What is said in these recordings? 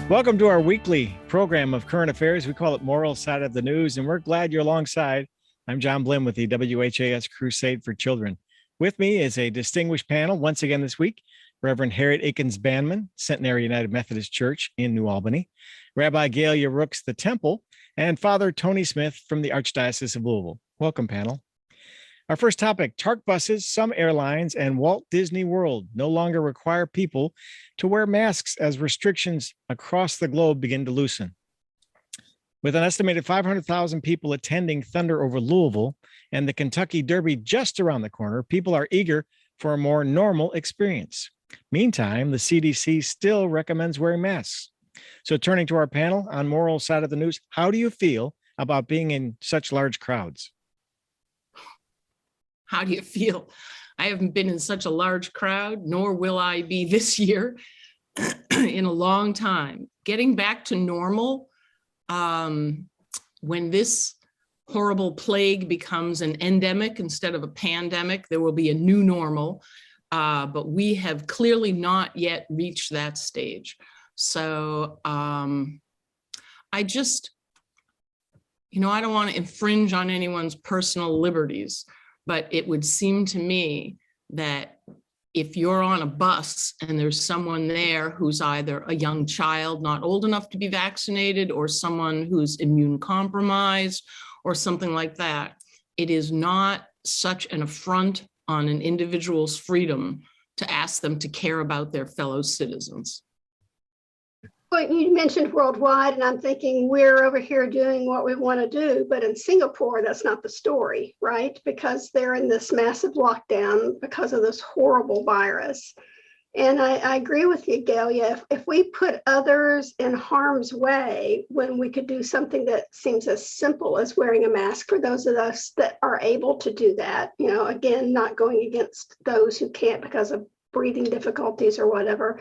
Welcome to our weekly program of current affairs. We call it Moral Side of the News, and we're glad you're alongside. I'm John Blim with the WHAS Crusade for Children. With me is a distinguished panel once again this week: Reverend Harriett Akins-Banman, Centenary United Methodist Church in New Albany; Rabbi Gaylia Rooks, the Temple; and Father Tony Smith from the Archdiocese of Louisville. Welcome, panel. Our first topic: TARC buses, some airlines, and Walt Disney World no longer require people to wear masks as restrictions across the globe begin to loosen. With an estimated 500,000 people attending Thunder over Louisville and the Kentucky Derby just around the corner, people are eager for a more normal experience. Meantime, the CDC still recommends wearing masks. So turning to our panel on Moral Side of the News, how do you feel about being in such large crowds? How do you feel? I haven't been in such a large crowd, nor will I be this year in a long time. Getting back to normal, when this horrible plague becomes an endemic instead of a pandemic, there will be a new normal, but we have clearly not yet reached that stage. So I just, I don't want to infringe on anyone's personal liberties, but it would seem to me that if you're on a bus and there's someone there who's either a young child not old enough to be vaccinated or someone who's immune compromised or something like that, it is not such an affront on an individual's freedom to ask them to care about their fellow citizens. Well, you mentioned worldwide, and I'm thinking we're over here doing what we want to do, but in Singapore, that's not the story, right? Because they're in this massive lockdown because of this horrible virus. And I agree with you, Gaylia. If we put others in harm's way when we could do something that seems as simple as wearing a mask for those of us that are able to do that, again, not going against those who can't because of breathing difficulties or whatever,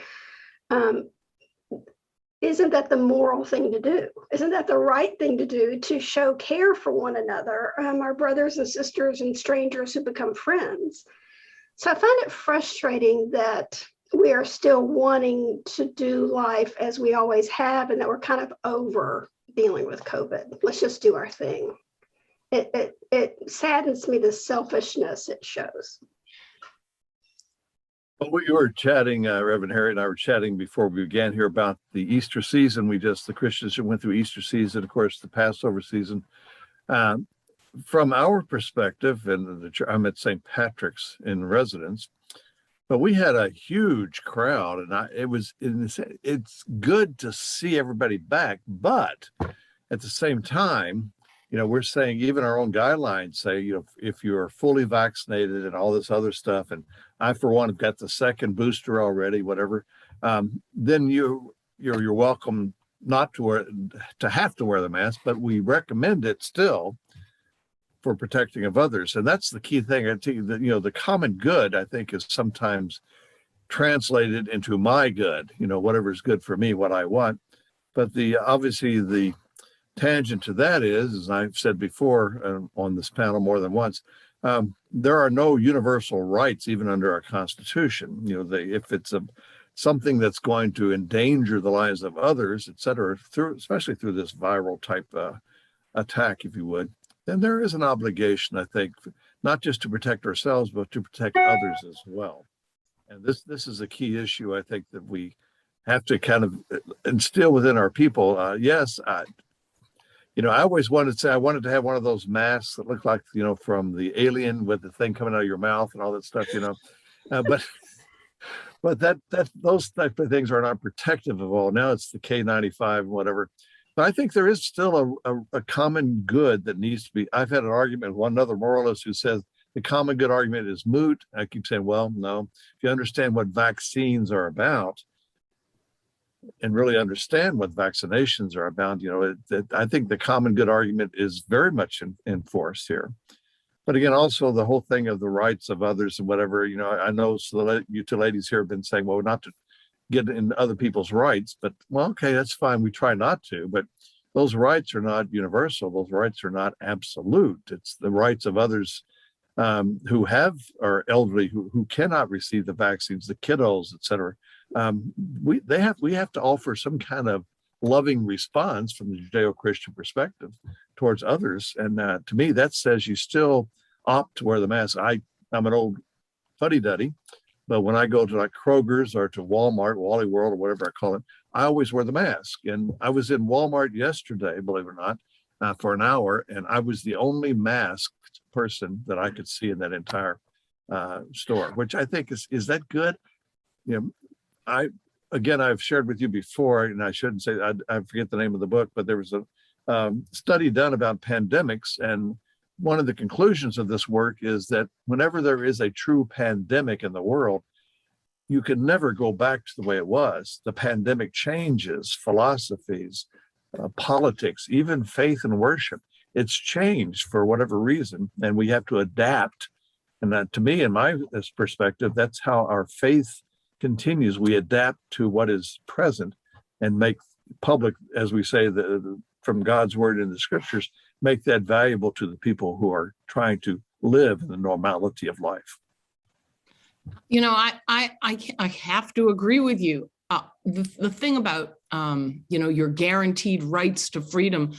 isn't that the moral thing to do? Isn't that the right thing to do to show care for one another, our brothers and sisters and strangers who become friends? So I find it frustrating that we are still wanting to do life as we always have, and that we're kind of over dealing with COVID. Let's just do our thing. It saddens me, the selfishness it shows. Well, we were chatting, Reverend Harriett and I were chatting before we began here about the Easter season. The Christians went through Easter season, of course, the Passover season. From our perspective, and I'm at St. Patrick's in residence, but we had a huge crowd, and it's good to see everybody back. But at the same time, we're saying, even our own guidelines say, if you are fully vaccinated and all this other stuff, and I, for one, have got the second booster already, whatever, then you're welcome not to have to wear the mask, but we recommend it still for protecting of others. And that's the key thing. I think that, the common good, I think, is sometimes translated into my good, whatever's good for me, what I want. But obviously the tangent to that is, as I've said before on this panel more than once, there are no universal rights even under our Constitution. If it's something that's going to endanger the lives of others, et cetera, especially through this viral type attack, if you would, then there is an obligation, I think, not just to protect ourselves, but to protect others as well. And this is a key issue, I think, that we have to kind of instill within our people. Yes, I always wanted to say I wanted to have one of those masks that looked like, from the Alien with the thing coming out of your mouth and all that stuff, but those type of things are not protective of all. Now it's the K95 and whatever. But I think there is still a common good that needs to be. I've had an argument with one other moralist who says the common good argument is moot. I keep saying, well, no, if you understand what vaccines are about, and really understand what vaccinations are about, I think the common good argument is very much in force here. But again, also the whole thing of the rights of others and whatever, I know you two ladies here have been saying, well, not to get into other people's rights, but well, okay, that's fine. We try not to, but those rights are not universal. Those rights are not absolute. It's the rights of others who are elderly, who cannot receive the vaccines, the kiddos, et cetera. We have to offer some kind of loving response from the Judeo-Christian perspective towards others. And to me, that says you still opt to wear the mask. I'm an old fuddy-duddy, but when I go to like Kroger's or to Walmart, Wally World, or whatever I call it, I always wear the mask. And I was in Walmart yesterday, believe it or not, for an hour, and I was the only masked person that I could see in that entire store, which I think is that good? You know, I've shared with you before, and I shouldn't say, I forget the name of the book, but there was a study done about pandemics, and one of the conclusions of this work is that whenever there is a true pandemic in the world, you can never go back to the way it was. The pandemic changes philosophies, politics, even faith and worship. It's changed for whatever reason, and we have to adapt. And that, to me, in my perspective, that's how our faith continues. We adapt to what is present and make public, as we say, from God's word in the scriptures, make that valuable to the people who are trying to live in the normality of life. You know, I have to agree with you. The thing about, your guaranteed rights to freedom,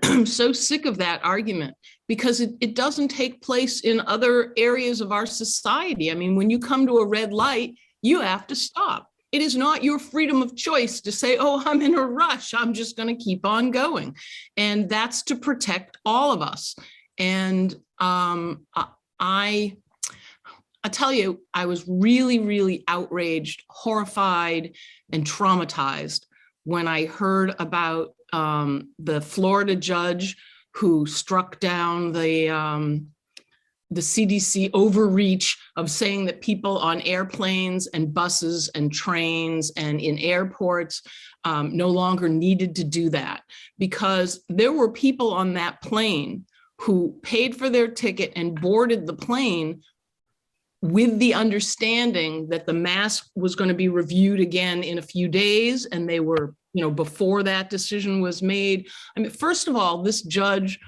I'm so sick of that argument because it doesn't take place in other areas of our society. I mean, when you come to a red light, you have to stop. It is not your freedom of choice to say, oh, I'm in a rush, I'm just going to keep on going. And that's to protect all of us. And I tell you, I was really, really outraged, horrified, and traumatized when I heard about the Florida judge who struck down the CDC overreach of saying that people on airplanes and buses and trains and in airports no longer needed to do that, because there were people on that plane who paid for their ticket and boarded the plane with the understanding that the mask was going to be reviewed again in a few days. And they were, before that decision was made. I mean, first of all, this judge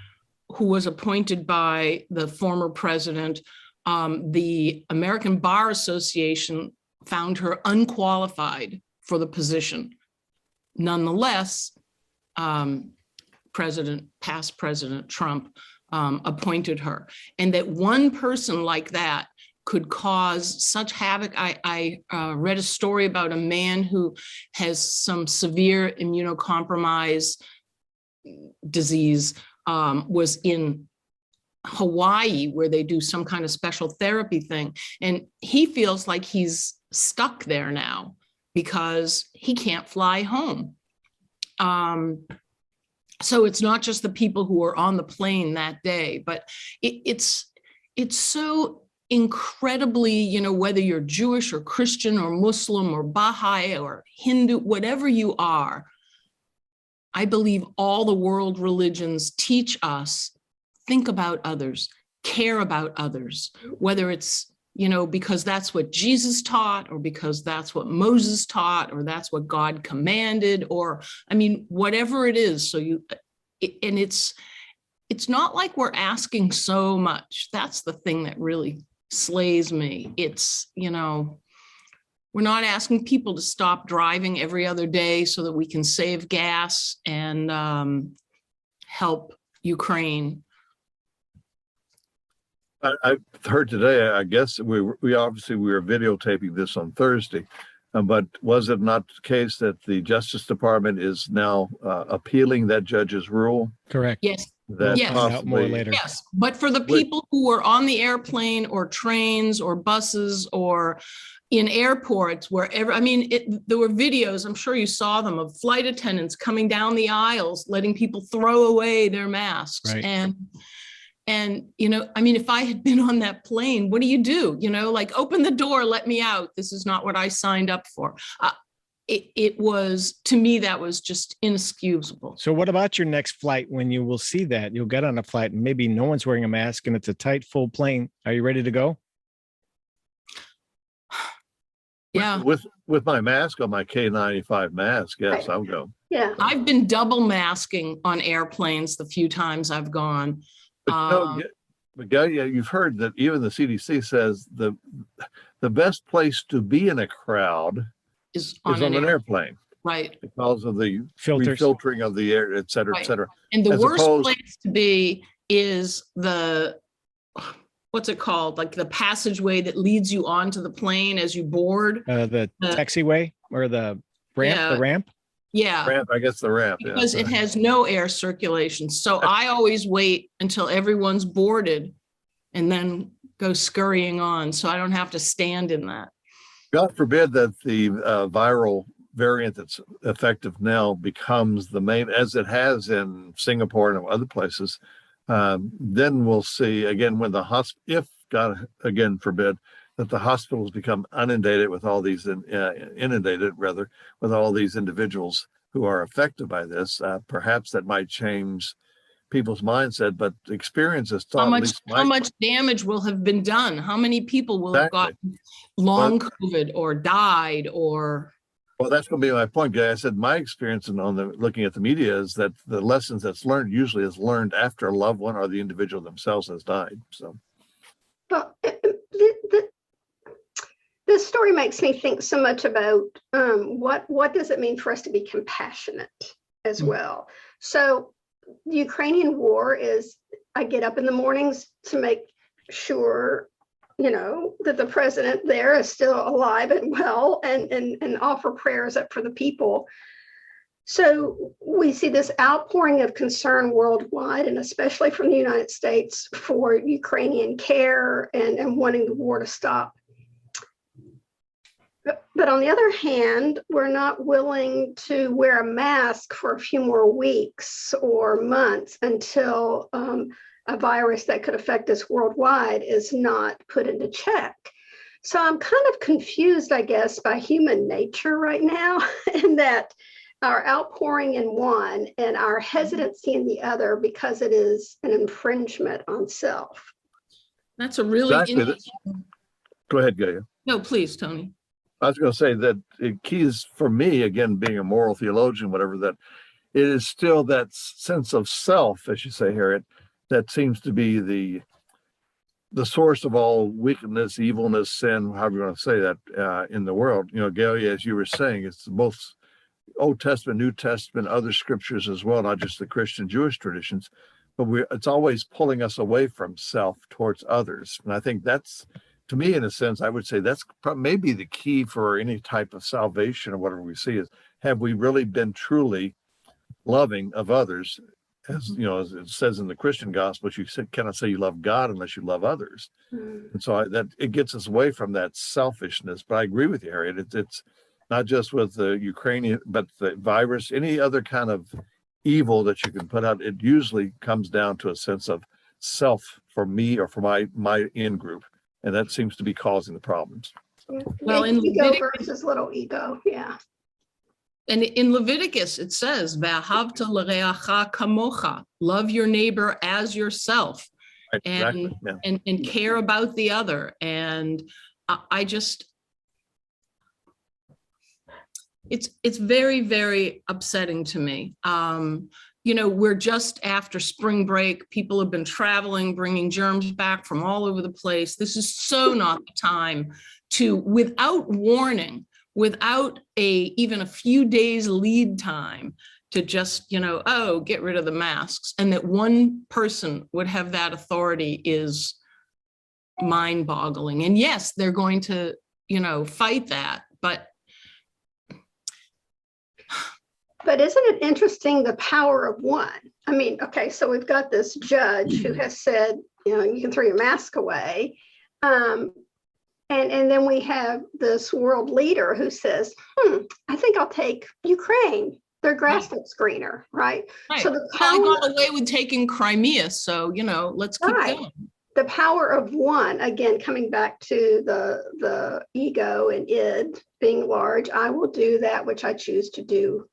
who was appointed by the former president, the American Bar Association found her unqualified for the position. Nonetheless, past President Trump appointed her. And that one person like that could cause such havoc. I read a story about a man who has some severe immunocompromised disease, was in Hawaii, where they do some kind of special therapy thing. And he feels like he's stuck there now because he can't fly home. So it's not just the people who are on the plane that day, but it's so incredibly, whether you're Jewish or Christian or Muslim or Baha'i or Hindu, whatever you are, I believe all the world religions teach us, think about others, care about others, whether it's, because that's what Jesus taught, or because that's what Moses taught, or that's what God commanded, or, whatever it is. So and it's not like we're asking so much. That's the thing that really slays me. It's, we're not asking people to stop driving every other day so that we can save gas and help Ukraine. I heard today, I guess we obviously were videotaping this on Thursday, but was it not the case that the Justice Department is now appealing that judge's rule? Correct. Yes. That Yes. possibly, more later. Yes, but for the people who were on the airplane or trains or buses or in airports, wherever, there were videos, I'm sure you saw them, of flight attendants coming down the aisles, letting people throw away their masks. Right. And if I had been on that plane, what do you do? Like, open the door, let me out. This is not what I signed up for. It was, to me, that was just inexcusable. So what about your next flight when you will see that? You'll get on a flight and maybe no one's wearing a mask and it's a tight, full plane. Are you ready to go? Yeah. With my mask on, my K95 mask, yes, I'll go. Yeah. I've been double masking on airplanes the few times I've gone. But Gaylia, you've heard that even the CDC says the best place to be in a crowd is on an airplane. Right. because of the Filters. refiltering of the air, et cetera, et Right. cetera. And the As worst opposed- place to be is what's it called? Like the passageway that leads you onto the plane as you board. The taxiway or the ramp, Yeah. the ramp. Yeah. Ramp, I guess the ramp. Yeah. Because it has no air circulation. So I always wait until everyone's boarded and then go scurrying on. So I don't have to stand in that. God forbid that the viral variant that's effective now becomes the main, as it has in Singapore and other places. Then we'll see again when if God again forbid that the hospitals become inundated with all these with all these individuals who are affected by this. Perhaps that might change people's mindset, but experience has taught. How much damage will have been done? How many people will have gotten long COVID or died or? Well, that's going to be my point, Gay. I said my experience looking at the media is that the lessons that's learned usually is learned after a loved one or the individual themselves has died. So, well, this story makes me think so much about what does it mean for us to be compassionate as well. So, the Ukrainian war is, I get up in the mornings to make sure, that the president there is still alive and well and offer prayers up for the people. So we see this outpouring of concern worldwide, and especially from the United States, for Ukrainian care and wanting the war to stop. But on the other hand, we're not willing to wear a mask for a few more weeks or months until a virus that could affect us worldwide is not put into check. So I'm kind of confused, I guess, by human nature right now, in that our outpouring in one and our hesitancy in the other because it is an infringement on self. That's a really Go ahead, Gaylia. No, please, Tony. I was going to say that the key is for me, again, being a moral theologian, whatever, that it is still that sense of self, as you say, Harriett, that seems to be the source of all wickedness, evilness, sin, however you want to say that, in the world. Gaylia, as you were saying, it's both Old Testament, New Testament, other scriptures as well, not just the Christian Jewish traditions, but it's always pulling us away from self towards others. And I think that's, to me, in a sense, I would say that's maybe the key for any type of salvation or whatever we see is, have we really been truly loving of others? As as it says in the Christian gospel, you cannot say you love God unless you love others. And so that it gets us away from that selfishness. But I agree with you, Harriett. It's not just with the Ukrainian, but the virus, any other kind of evil that you can put out, it usually comes down to a sense of self for me or for my in group. And that seems to be causing the problems. Well, in ego versus little ego, yeah. And in Leviticus, it says, "V'ahavta l'reacha kamocha," love your neighbor as yourself, Right, and exactly, yeah. and care about the other. And I just, it's very, very upsetting to me. We're just after spring break. People have been traveling, bringing germs back from all over the place. This is so not the time to, without warning, without even a few days lead time, to just, get rid of the masks. And that one person would have that authority is mind-boggling. And yes, they're going to, fight that, but isn't it interesting, the power of one? I mean, okay, so we've got this judge who has said, you can throw your mask away. And then we have this world leader who says, I think I'll take Ukraine. Their grass looks greener, right? So the power, got away with taking Crimea, so let's keep going. The power of one, again, coming back to the ego and id being large. I will do that which I choose to do,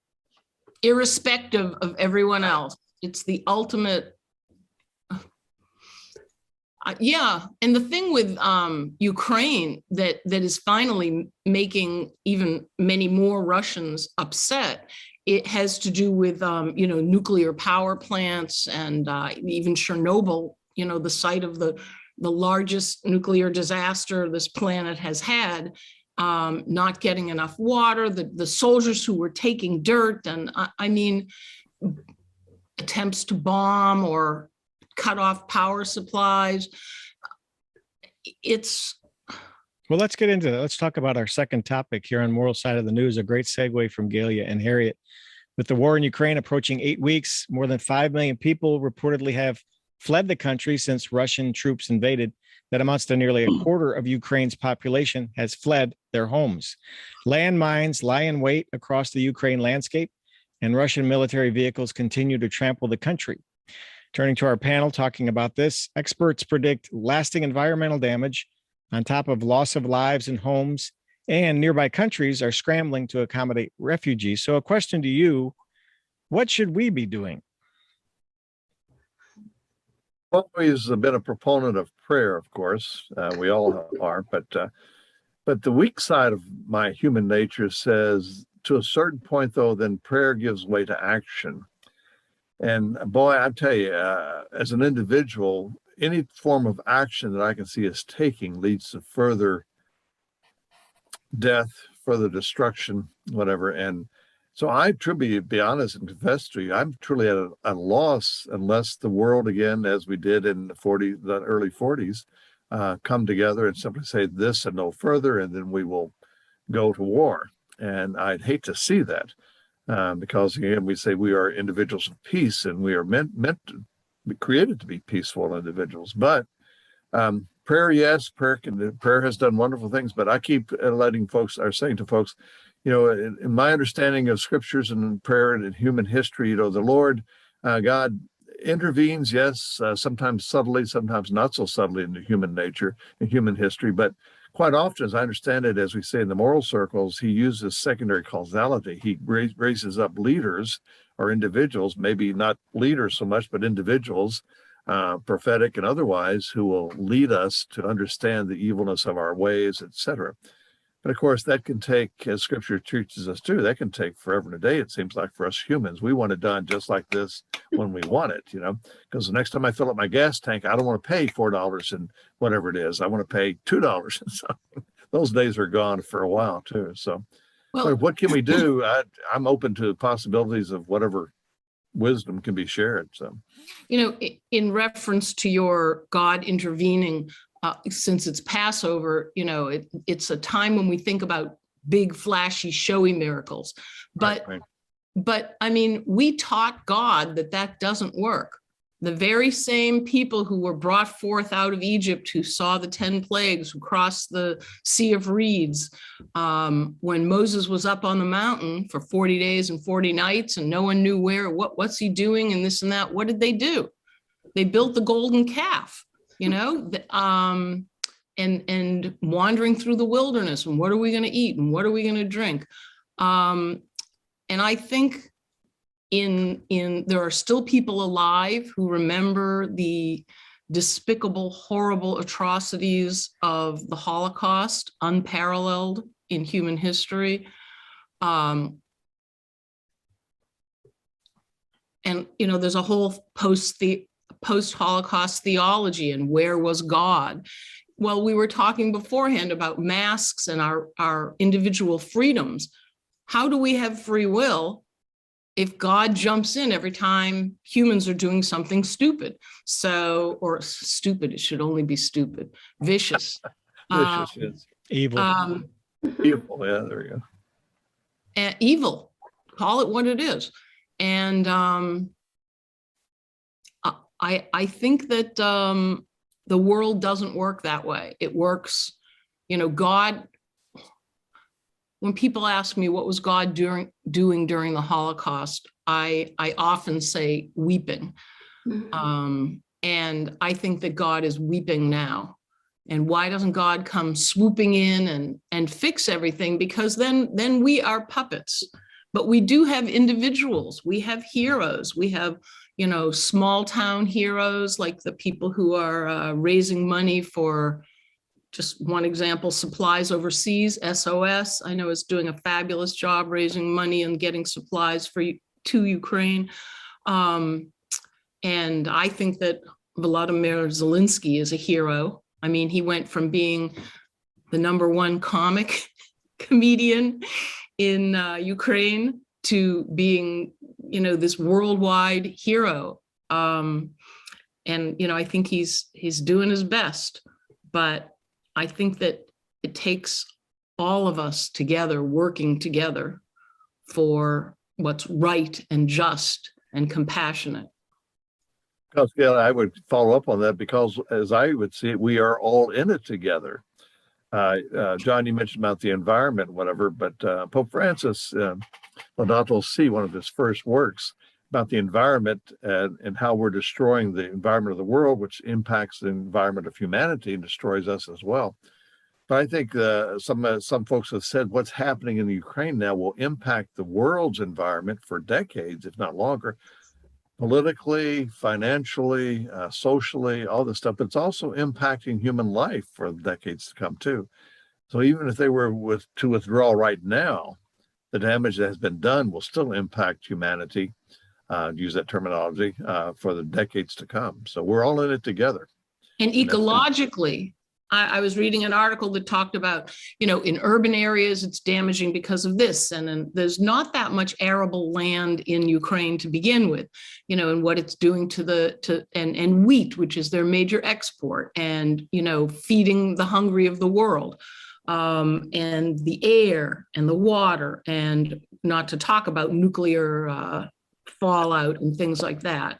irrespective of everyone else. It's the ultimate. And the thing with Ukraine that is finally making even many more Russians upset, it has to do with nuclear power plants and even Chernobyl, the site of the largest nuclear disaster this planet has had. not getting enough water, the soldiers who were taking dirt, and I mean, attempts to bomb or cut off power supplies. Well, let's get into that. Let's talk about our second topic here on Moral Side of the News, a great segue from Gaylia and Harriett. With the war in Ukraine approaching 8 weeks, more than 5 million people reportedly have fled the country since Russian troops invaded. That amounts to nearly a quarter of Ukraine's population has fled their homes. Landmines lie in wait across the Ukraine landscape, and Russian military vehicles continue to trample the country. Turning to our panel talking about this, experts predict lasting environmental damage on top of loss of lives and homes, and nearby countries are scrambling to accommodate refugees. So a question to you, what should we be doing? Always been a proponent of prayer, of course. We all are, but the weak side of my human nature says, to a certain point, though, then prayer gives way to action. And boy, I tell you, as an individual, any form of action that I can see us taking leads to further death, further destruction, whatever. And so I truly, be honest and confess to you, I'm truly at a loss unless the world, again, as we did in the early 40s, come together and simply say this and no further, and then we will go to war. And I'd hate to see that because, again, we say we are individuals of peace, and we are meant to be created to be peaceful individuals. But prayer, yes, prayer has done wonderful things. But I keep saying to folks, you know, in my understanding of scriptures and prayer and in human history, you know, the Lord, God intervenes, yes, sometimes subtly, sometimes not so subtly into human nature and human history. But quite often, as I understand it, as we say in the moral circles, he uses secondary causality. He raises up leaders or individuals, maybe not leaders so much, but individuals, prophetic and otherwise, who will lead us to understand the evilness of our ways, etc. But of course, that can take, as scripture teaches us too, that can take forever and a day, it seems like, for us humans. We want it done just like this when we want it, you know, because the next time I fill up my gas tank, I don't want to pay $4 and whatever it is. I want to pay $2 and something. Those days are gone for a while too. So well, what can we do? I'm open to possibilities of whatever wisdom can be shared. So, you know, in reference to your God intervening, since it's Passover, you know, it's a time when we think about big, flashy, showy miracles. But, right. But I mean, we taught God that doesn't work. The very same people who were brought forth out of Egypt, who saw the 10 plagues, who crossed the Sea of Reeds, when Moses was up on the mountain for 40 days and 40 nights, and no one knew what's he doing and this and that. What did they do? They built the golden calf. You know, and wandering through the wilderness, and what are we going to eat and what are we going to drink? And I think there are still people alive who remember the despicable, horrible atrocities of the Holocaust, unparalleled in human history. And, you know, there's a whole post-Holocaust theology and where was God? Well, we were talking beforehand about masks and our individual freedoms. How do we have free will if God jumps in every time humans are doing something stupid? So, or stupid, it should only be stupid. Vicious. Vicious, yes. Evil. Evil, yeah, there you go. Evil, call it what it is. And I think that the world doesn't work that way. It works, you know, God, when people ask me what was God doing during the Holocaust, I often say weeping. Mm-hmm. And I think that God is weeping now. And why doesn't God come swooping in and fix everything? Because then we are puppets. But we do have individuals. We have heroes. We have, you know, small town heroes, like the people who are raising money for, just one example, supplies overseas. SOS, I know, is doing a fabulous job raising money and getting supplies to Ukraine. And I think that Volodymyr Zelensky is a hero. I mean, he went from being the #1 comic comedian in Ukraine to being, this worldwide hero. And, I think he's doing his best, but I think that it takes all of us together, working together for what's right and just and compassionate. Because, yeah, I would follow up on that, because as I would see it, we are all in it together. John, you mentioned about the environment, whatever, but Pope Francis, Laudato Si, one of his first works about the environment and how we're destroying the environment of the world, which impacts the environment of humanity and destroys us as well. But I think some folks have said what's happening in Ukraine now will impact the world's environment for decades, if not longer, politically, financially, socially, all this stuff. But it's also impacting human life for decades to come too. So even if they were to withdraw right now, the damage that has been done will still impact humanity, use that terminology, for the decades to come. So we're all in it together. And ecologically, I was reading an article that talked about, in urban areas, it's damaging because of this. And there's not that much arable land in Ukraine to begin with, and what it's doing and wheat, which is their major export, and, feeding the hungry of the world, and the air and the water, and not to talk about nuclear fallout and things like that.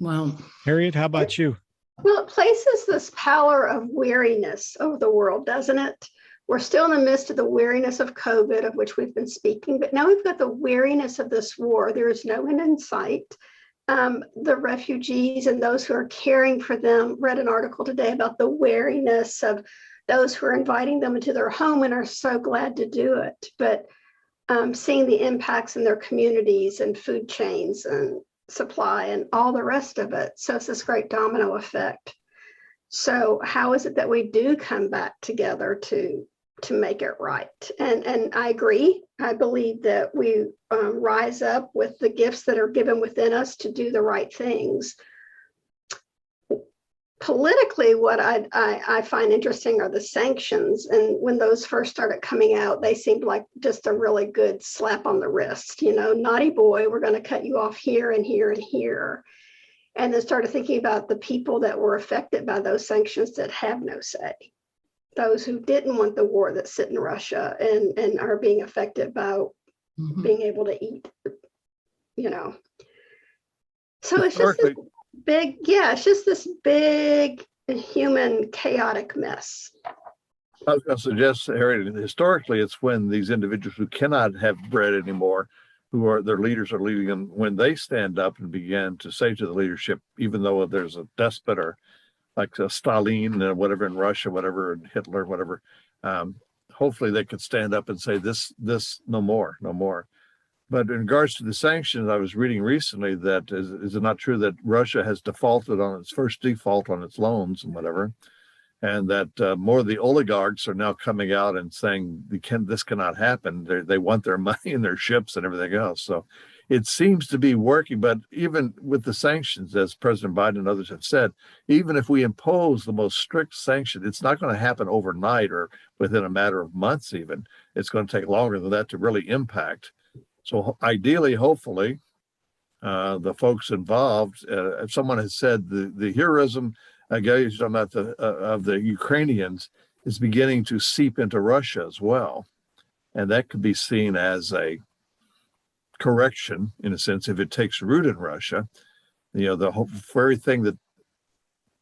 Well. Harriett, how about you? Well, it places this power of weariness over the world, doesn't it? We're still in the midst of the weariness of COVID, of which we've been speaking, but now we've got the weariness of this war. There is no end in sight. The refugees and those who are caring for them, read an article today about the weariness of those who are inviting them into their home and are so glad to do it. But seeing the impacts in their communities and food chains and supply and all the rest of it. So it's this great domino effect. So how is it that we do come back together to make it right? And I agree. I believe that we rise up with the gifts that are given within us to do the right things. Politically, what I find interesting are the sanctions. And when those first started coming out, they seemed like just a really good slap on the wrist. Naughty boy, we're going to cut you off here and here and here. And then started thinking about the people that were affected by those sanctions that have no say. Those who didn't want the war that sit in Russia and are being affected by being able to eat, So it's just this it's just this big human chaotic mess. I was going to suggest, Harriet, historically, it's when these individuals who cannot have bread anymore, their leaders are leading them, when they stand up and begin to say to the leadership, even though there's a despot or like Stalin or whatever in Russia, whatever, and Hitler, whatever, hopefully they could stand up and say this no more. But in regards to the sanctions, I was reading recently that is it not true that Russia has defaulted on its first default on its loans and whatever, and that more of the oligarchs are now coming out and saying this cannot happen. They want their money and their ships and everything else. So it seems to be working. But even with the sanctions, as President Biden and others have said, even if we impose the most strict sanction, it's not going to happen overnight or within a matter of months even. It's going to take longer than that to really impact. So ideally, hopefully, the folks involved, someone has said the heroism of the Ukrainians is beginning to seep into Russia as well. And that could be seen as a correction, in a sense, if it takes root in Russia. The very thing that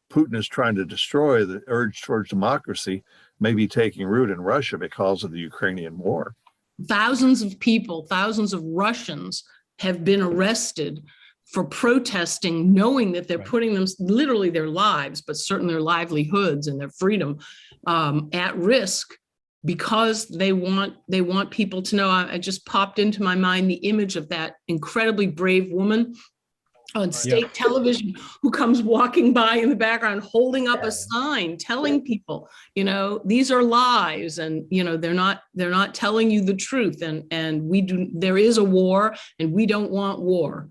Putin is trying to destroy, the urge towards democracy, may be taking root in Russia because of the Ukrainian war. Thousands of people, thousands of Russians have been arrested for protesting, knowing that they're putting them, literally their lives, but certainly their livelihoods and their freedom at risk, because they want people to know. I just popped into my mind the image of that incredibly brave woman on state television who comes walking by in the background holding up a sign telling people, these are lies, and they're not telling you the truth, and there is a war and we don't want war.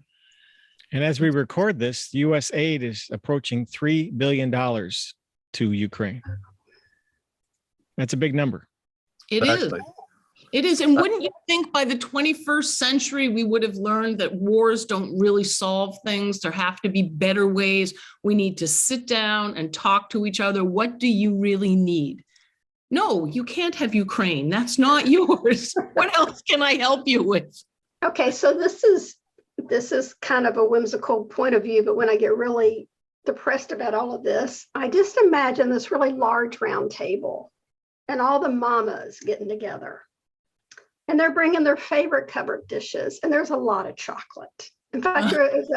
And as we record this, US aid is approaching $3 billion to Ukraine. That's a big number. It is. It is. And wouldn't you think by the 21st century, we would have learned that wars don't really solve things? There have to be better ways. We need to sit down and talk to each other. What do you really need? No, you can't have Ukraine. That's not yours. What else can I help you with? Okay, so this is kind of a whimsical point of view, but when I get really depressed about all of this, I just imagine this really large round table and all the mamas getting together. And they're bringing their favorite cupboard dishes, and there's a lot of chocolate. In fact, there's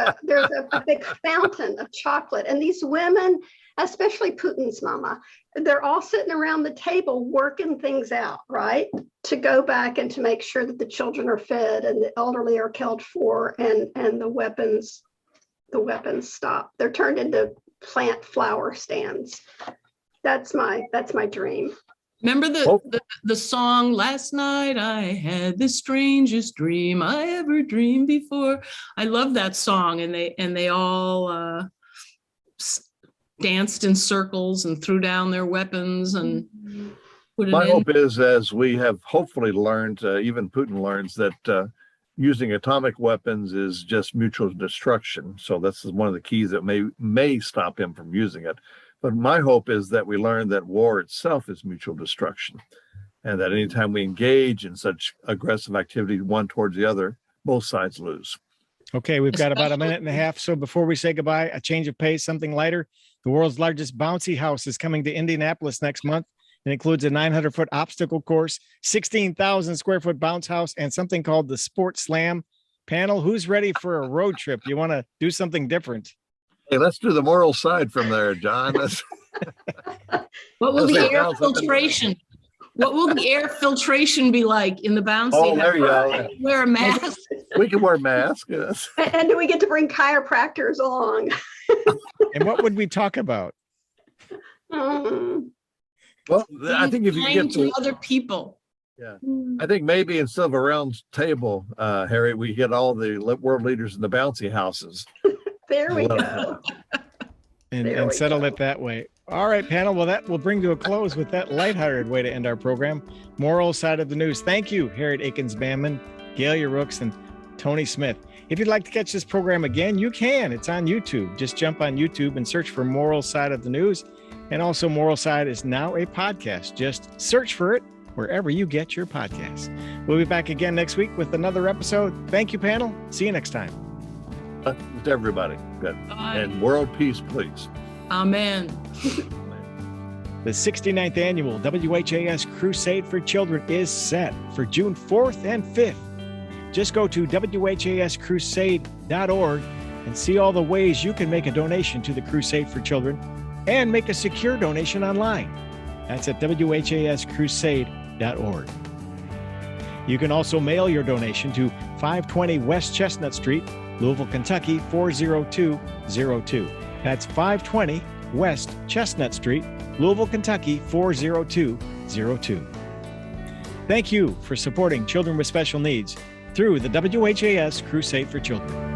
a big fountain of chocolate. And these women, especially Putin's mama, they're all sitting around the table working things out, right? To go back and to make sure that the children are fed and the elderly are cared for, and the weapons stop. They're turned into plant flower stands. That's my dream. Remember the song, "Last night I had the strangest dream I ever dreamed before"? I love that song, and they all danced in circles and threw down their weapons and put it My in. hope is, as we have hopefully learned, even Putin learns, that using atomic weapons is just mutual destruction. So this is one of the keys that may stop him from using it. But my hope is that we learn that war itself is mutual destruction, and that anytime we engage in such aggressive activity, one towards the other, both sides lose. Okay, we've got about a minute and a half. So before we say goodbye, a change of pace, something lighter. The world's largest bouncy house is coming to Indianapolis next month. It includes a 900-foot obstacle course, 16,000 square foot bounce house, and something called the Sport Slam. Panel, who's ready for a road trip? You want to do something different? Hey, let's do the moral side from there, John. What will the air filtration? What will the air filtration be like in the bouncy? Oh, there you go. Wear a mask. We can wear masks. Yes. And do we get to bring chiropractors along? And what would we talk about? Mm. Well, I think if you Kind get to other people. Yeah, I think maybe instead of a round table, Harriet, we get all the world leaders in the bouncy houses. There we go. And settle it that way. All right, panel. Well, that will bring to a close with that lighthearted way to end our program. Moral side of the news. Thank you, Harriett Akins-Banman, Gaylia Rooks, and Tony Smith. If you'd like to catch this program again, you can. It's on YouTube. Just jump on YouTube and search for Moral Side of the News. And also, Moral Side is now a podcast. Just search for it wherever you get your podcasts. We'll be back again next week with another episode. Thank you, panel. See you next time. To everybody. Good. Bye. And world peace, please. Amen. The 69th annual WHAS Crusade for Children is set for June 4th and 5th. Just go to WHAScrusade.org and see all the ways you can make a donation to the Crusade for Children and make a secure donation online. That's at WHAScrusade.org. You can also mail your donation to 520 West Chestnut Street, Louisville, Kentucky, 40202. That's 520 West Chestnut Street, Louisville, Kentucky, 40202. Thank you for supporting children with special needs through the WHAS Crusade for Children.